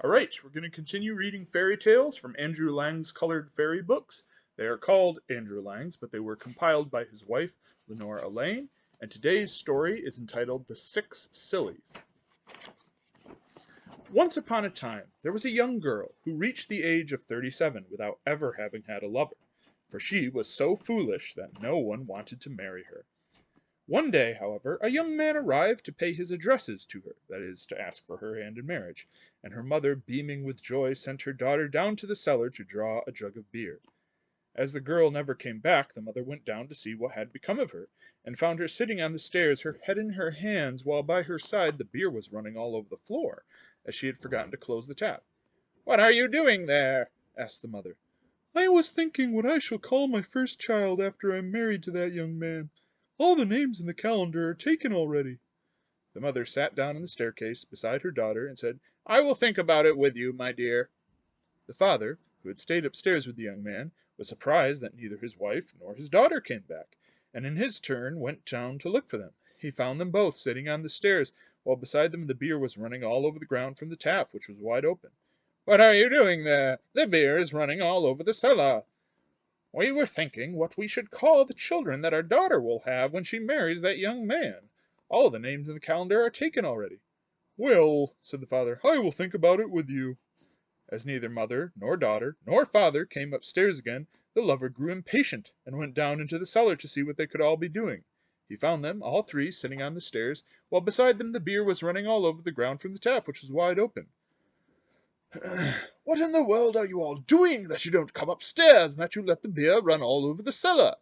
All right, we're going to continue reading fairy tales from Andrew Lang's colored fairy books. They are called Andrew Lang's, but they were compiled by his wife, Lenore Elaine, and today's story is entitled The Six Sillies. Once upon a time, there was a young girl who reached the age of 37 without ever having had a lover, for she was so foolish that no one wanted to marry her. One day, however, a young man arrived to pay his addresses to her, that is, to ask for her hand in marriage, and her mother, beaming with joy, sent her daughter down to the cellar to draw a jug of beer. As the girl never came back, the mother went down to see what had become of her, and found her sitting on the stairs, her head in her hands, while by her side the beer was running all over the floor, as she had forgotten to close the tap. "What are you doing there?" asked the mother. "I was thinking what I shall call my first child after I'm married to that young man. All the names in the calendar are taken already." The mother sat down on the staircase beside her daughter and said, "I will think about it with you, my dear." The father, who had stayed upstairs with the young man, was surprised that neither his wife nor his daughter came back, and in his turn went down to look for them. He found them both sitting on the stairs, while beside them the beer was running all over the ground from the tap, which was wide open. "What are you doing there? The beer is running all over the cellar." "We were thinking what we should call the children that our daughter will have when she marries that young man. All the names in the calendar are taken already." "Well," said the father, "I will think about it with you." As neither mother, nor daughter, nor father came upstairs again, the lover grew impatient, and went down into the cellar to see what they could all be doing. He found them, all three, sitting on the stairs, while beside them the beer was running all over the ground from the tap, which was wide open. "What in the world are you all doing, that you don't come upstairs, and that you let the beer run all over the cellar?"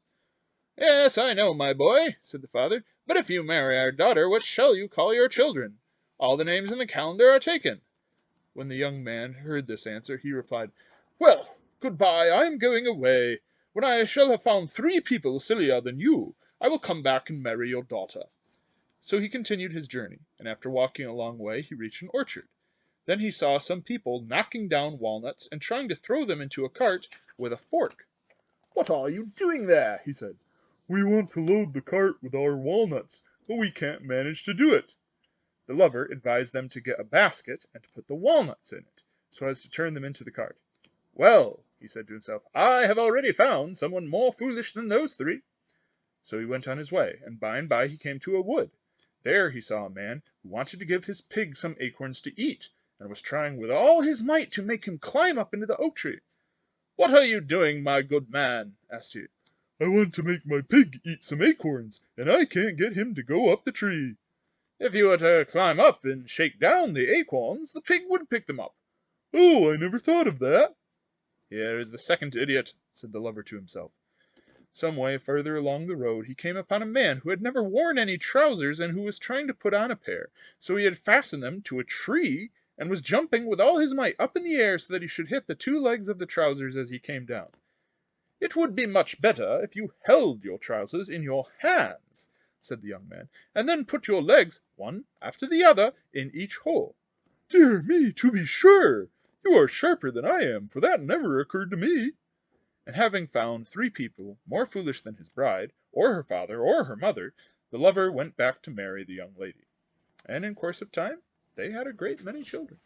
"Yes, I know, my boy," said the father, "but if you marry our daughter, what shall you call your children? All the names in the calendar are taken." When the young man heard this answer, he replied, "Well, good-bye, I am going away. When I shall have found 3 people sillier than you, I will come back and marry your daughter." So he continued his journey, and after walking a long way, he reached an orchard. Then he saw some people knocking down walnuts and trying to throw them into a cart with a fork. "What are you doing there?" he said. "We want to load the cart with our walnuts, but we can't manage to do it." The lover advised them to get a basket and to put the walnuts in it, so as to turn them into the cart. "Well," he said to himself, "I have already found someone more foolish than those 3." So he went on his way, and by he came to a wood. There he saw a man who wanted to give his pig some acorns to eat, and was trying with all his might to make him climb up into the oak tree. "What are you doing, my good man?" asked he. "I want to make my pig eat some acorns, and I can't get him to go up the tree." "If you were to climb up and shake down the acorns, the pig would pick them up." "Oh, I never thought of that." "Here is the second idiot," said the lover to himself. Some way further along the road he came upon a man who had never worn any trousers and who was trying to put on a pair, so he had fastened them to a tree and was jumping with all his might up in the air so that he should hit the 2 legs of the trousers as he came down. "It would be much better if you held your trousers in your hands," said the young man, "and then put your legs, one after the other, in each hole." "Dear me, to be sure! You are sharper than I am, for that never occurred to me." And having found 3 people more foolish than his bride, or her father, or her mother, the lover went back to marry the young lady. And in course of time they had a great many children.